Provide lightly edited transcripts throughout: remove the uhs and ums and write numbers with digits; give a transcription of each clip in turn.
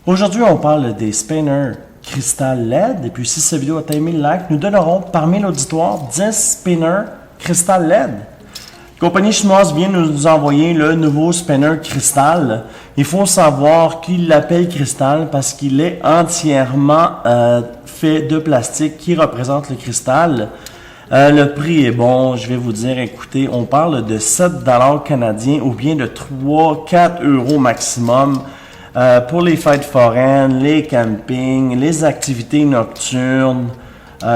Aujourd'hui, on parle des spinners cristal LED. Et puis, si cette vidéo a atteint 1000 likes, nous donnerons parmi l'auditoire 10 spinners cristal LED. La compagnie chinoise vient nous envoyer le nouveau spinner cristal. Il faut savoir qu'il l'appelle cristal parce qu'il est entièrement fait de plastique qui représente le cristal. Le prix est bon, je vais vous dire, écoutez, on parle de 7$ canadiens ou bien de 3-4 € maximum pour les fêtes foraines, les campings, les activités nocturnes.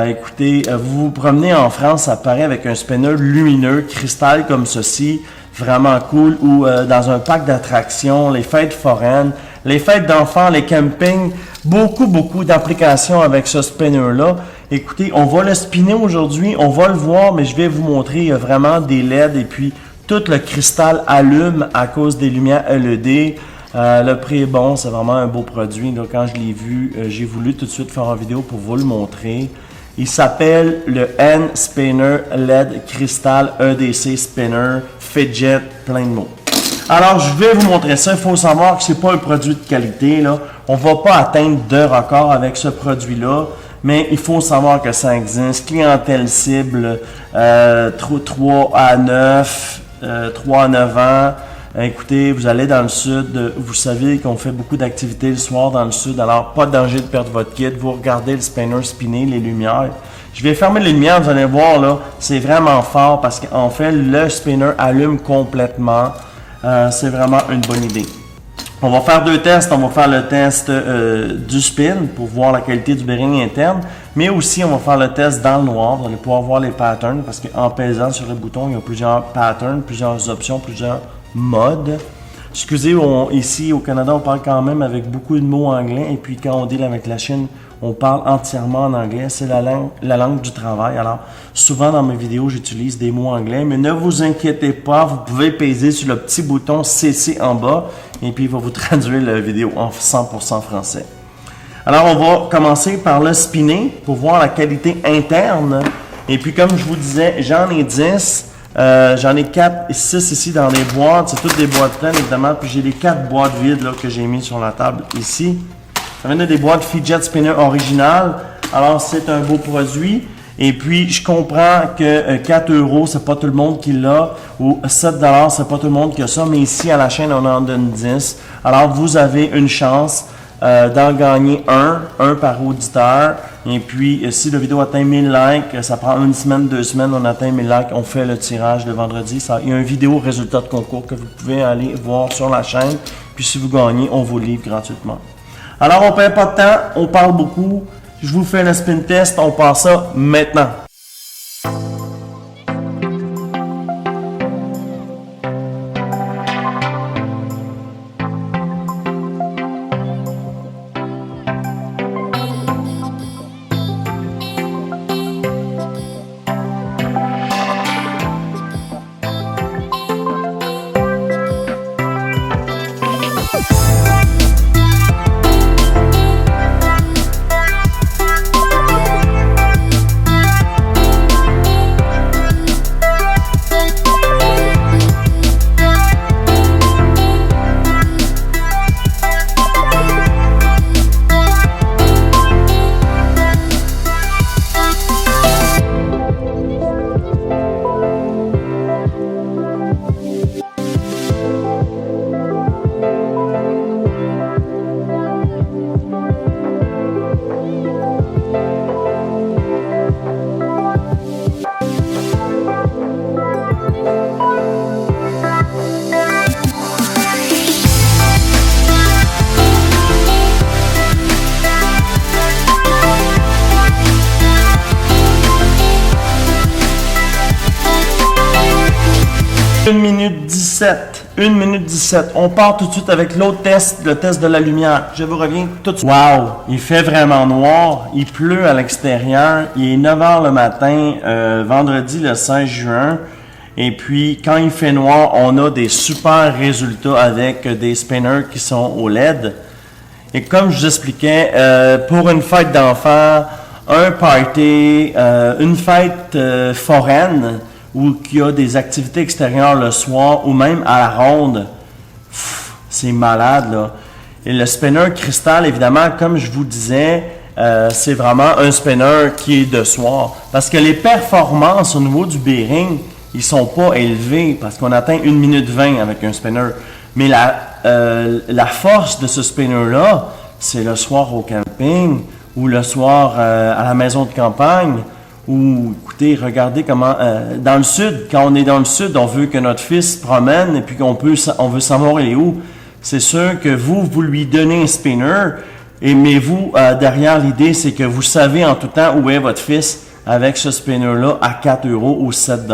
Écoutez, vous vous promenez en France, ça paraît avec un spinner lumineux, cristal comme ceci, vraiment cool, ou dans un parc d'attractions, les fêtes foraines, les fêtes d'enfants, les campings, beaucoup d'applications avec ce spinner-là. Écoutez, on va le spinner aujourd'hui, on va le voir, mais je vais vous montrer, il y a vraiment des LED et puis tout le cristal allume à cause des lumières LED. Le prix est bon, c'est vraiment un beau produit. Donc, quand je l'ai vu, j'ai voulu tout de suite faire une vidéo pour vous le montrer. Il s'appelle le N-Spinner LED Crystal EDC Spinner Fidget, plein de mots. Alors, je vais vous montrer ça. Il faut savoir que c'est pas un produit de qualité, là. On va pas atteindre de record avec ce produit-là, mais il faut savoir que ça existe. Clientèle cible, 3 à 9, 3 à 9 ans. Écoutez, vous allez dans le sud, vous savez qu'on fait beaucoup d'activités le soir dans le sud, alors pas de danger de perdre votre kit. Vous regardez le spinner spinner, les lumières. Je vais fermer les lumières, vous allez voir là, c'est vraiment fort parce qu'en fait, le spinner allume complètement. C'est vraiment une bonne idée. On va faire deux tests. On va faire le test du spin pour voir la qualité du bearing interne, mais aussi on va faire le test dans le noir. Vous allez pouvoir voir les patterns parce qu'en pesant sur le bouton, il y a plusieurs patterns, plusieurs options, plusieurs modes. Excusez, ici au Canada, on parle quand même avec beaucoup de mots anglais et puis quand on deal avec la Chine, on parle entièrement en anglais. C'est la langue du travail. Alors, souvent dans mes vidéos, j'utilise des mots anglais, mais ne vous inquiétez pas, vous pouvez peser sur le petit bouton CC en bas et puis il va vous traduire la vidéo en 100% français. Alors, on va commencer par le spinner pour voir la qualité interne. Et puis, comme je vous disais, j'en ai 10. J'en ai 4 et 6 ici dans les boîtes. C'est toutes des boîtes pleines, évidemment. Puis j'ai les 4 boîtes vides là, que j'ai mis sur la table ici. Ça vient des boîtes Fidget Spinner originales. Alors, c'est un beau produit. Et puis, je comprends que 4 €, c'est pas tout le monde qui l'a. Ou 7$, c'est pas tout le monde qui a ça. Mais ici, à la chaîne, on en donne 10. Alors, vous avez une chance d'en gagner un par auditeur. Et puis, si la vidéo atteint 1000 likes, ça prend une semaine, 2 semaines, on atteint 1000 likes, on fait le tirage le vendredi. Il y a une vidéo résultat de concours que vous pouvez aller voir sur la chaîne. Puis, si vous gagnez, on vous livre gratuitement. Alors, on ne perd pas de temps, on parle beaucoup. Je vous fais le spin test, on passe ça maintenant. « 1 minute 17. On part tout de suite avec l'autre test, le test de la lumière. Je vous reviens tout de suite. Wow! Il fait vraiment noir. Il pleut à l'extérieur. Il est 9h le matin, vendredi le 16 juin. Et puis, quand il fait noir, on a des super résultats avec des spinners qui sont au LED. Et comme je vous expliquais, pour une fête d'enfants, un party, une fête foraine, ou qu'il y a des activités extérieures le soir, ou même à la ronde, c'est malade, là. Et le spinner cristal, évidemment, comme je vous disais, c'est vraiment un spinner qui est de soir. Parce que les performances au niveau du bearing, ils sont pas élevés parce qu'on atteint 1 minute 20 avec un spinner. Mais la force de ce spinner-là, c'est le soir au camping ou le soir à la maison de campagne. Ou, écoutez, regardez comment... dans le sud, quand on est dans le sud, on veut que notre fils se promène et puis on veut savoir il est où. C'est sûr que vous lui donnez un spinner, mais vous, derrière l'idée, c'est que vous savez en tout temps où est votre fils avec ce spinner-là à 4 € ou 7 $.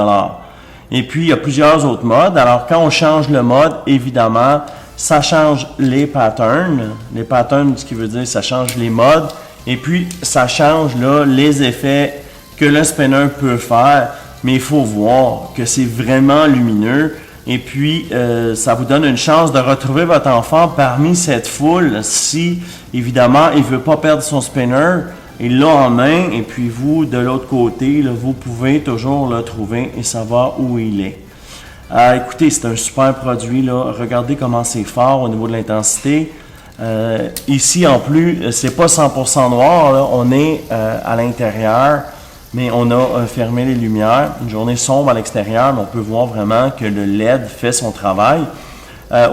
Et puis, il y a plusieurs autres modes. Alors, quand on change le mode, évidemment, ça change les patterns. Les patterns, ce qui veut dire, ça change les modes. Et puis, ça change là les effets que le spinner peut faire. Mais il faut voir que c'est vraiment lumineux. Et puis, ça vous donne une chance de retrouver votre enfant parmi cette foule si, évidemment, il ne veut pas perdre son spinner. Il l'a en main, et puis vous, de l'autre côté, là, vous pouvez toujours le trouver et savoir où il est. Écoutez, c'est un super produit, là. Regardez comment c'est fort au niveau de l'intensité. Ici, en plus, c'est pas 100% noir, là. On est à l'intérieur, mais on a fermé les lumières. Une journée sombre à l'extérieur, mais on peut voir vraiment que le LED fait son travail.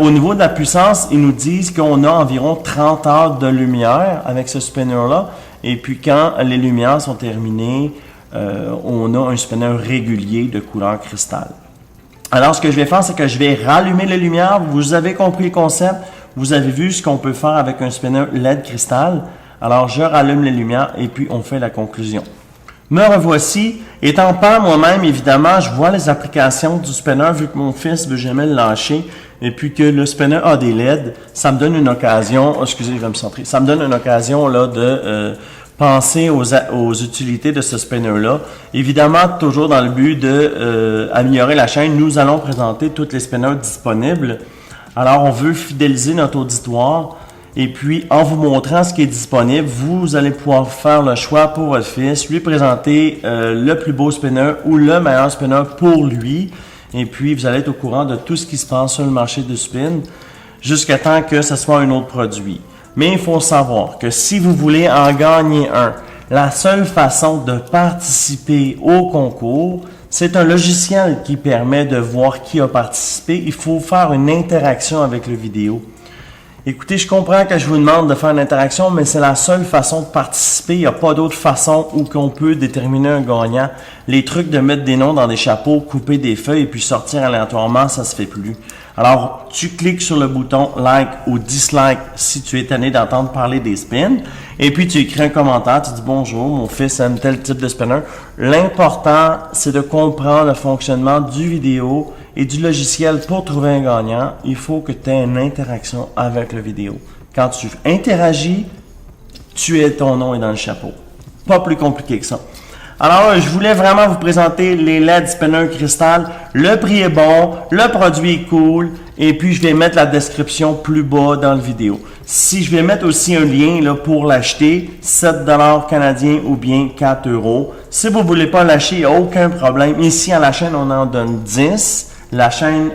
Au niveau de la puissance, ils nous disent qu'on a environ 30 heures de lumière avec ce spinner-là. Et puis quand les lumières sont terminées, on a un spinner régulier de couleur cristal. Alors, ce que je vais faire, c'est que je vais rallumer les lumières. Vous avez compris le concept. Vous avez vu ce qu'on peut faire avec un spinner LED cristal. Alors, je rallume les lumières et puis on fait la conclusion. Me revoici. Étant pas moi-même, évidemment, je vois les applications du spinner vu que mon fils veut jamais le lâcher et puis que le spinner a des LED. Ça me donne une occasion, excusez, je vais me centrer. Ça me donne une occasion là de penser aux utilités de ce spinner-là. Évidemment, toujours dans le but de améliorer la chaîne, nous allons présenter tous les spinners disponibles. Alors, on veut fidéliser notre auditoire. Et puis, en vous montrant ce qui est disponible, vous allez pouvoir faire le choix pour votre fils, lui présenter le plus beau spinner ou le meilleur spinner pour lui. Et puis, vous allez être au courant de tout ce qui se passe sur le marché du spin jusqu'à temps que ce soit un autre produit. Mais il faut savoir que si vous voulez en gagner un, la seule façon de participer au concours, c'est un logiciel qui permet de voir qui a participé. Il faut faire une interaction avec le vidéo. Écoutez, je comprends que je vous demande de faire une interaction, mais c'est la seule façon de participer. Il n'y a pas d'autre façon où qu'on peut déterminer un gagnant. Les trucs de mettre des noms dans des chapeaux, couper des feuilles et puis sortir aléatoirement, ça se fait plus. Alors, tu cliques sur le bouton like ou dislike si tu es tanné d'entendre parler des spins. Et puis, tu écris un commentaire, tu dis bonjour, mon fils aime tel type de spinner. L'important, c'est de comprendre le fonctionnement du vidéo et du logiciel pour trouver un gagnant. Il faut que tu aies une interaction avec le vidéo. Quand tu interagis, ton nom est dans le chapeau. Pas plus compliqué que ça. Alors, je voulais vraiment vous présenter les LED Spinner Cristal. Le prix est bon, le produit est cool, et puis je vais mettre la description plus bas dans la vidéo. Si je vais mettre aussi un lien là, pour l'acheter, 7 $ canadiens ou bien 4 €. Si vous ne voulez pas l'acheter, il n'y a aucun problème. Ici, à la chaîne, on en donne 10. La chaîne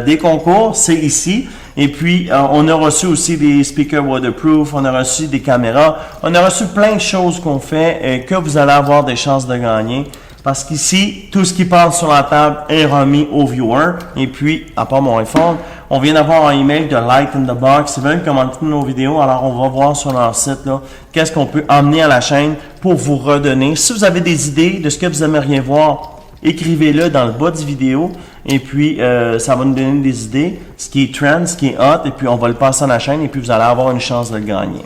des concours, c'est ici. Et puis, on a reçu aussi des speakers waterproof, on a reçu des caméras, on a reçu plein de choses qu'on fait et que vous allez avoir des chances de gagner. Parce qu'ici, tout ce qui passe sur la table est remis aux viewers. Et puis, à part mon iPhone, on vient d'avoir un email de Light in the Box. Ils veulent commenter nos vidéos. Alors, on va voir sur leur site là qu'est-ce qu'on peut emmener à la chaîne pour vous redonner. Si vous avez des idées de ce que vous aimeriez voir, écrivez-le dans le bas de vidéo et puis ça va nous donner des idées, ce qui est trend, ce qui est hot, et puis on va le passer à la chaîne et puis vous allez avoir une chance de le gagner.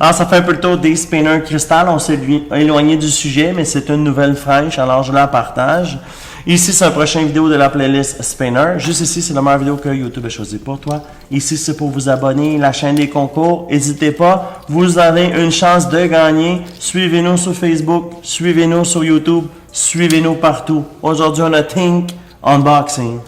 Alors, ça fait un peu le tour des spinners cristal. On s'est éloigné du sujet, mais c'est une nouvelle fraîche, alors je la partage. Ici, c'est un prochain vidéo de la playlist Spinner. Juste ici, c'est la meilleure vidéo que YouTube a choisi pour toi. Ici, c'est pour vous abonner, la chaîne des concours. N'hésitez pas, vous avez une chance de gagner. Suivez-nous sur Facebook, suivez-nous sur YouTube, suivez-nous partout. Aujourd'hui, on a Think Unboxing.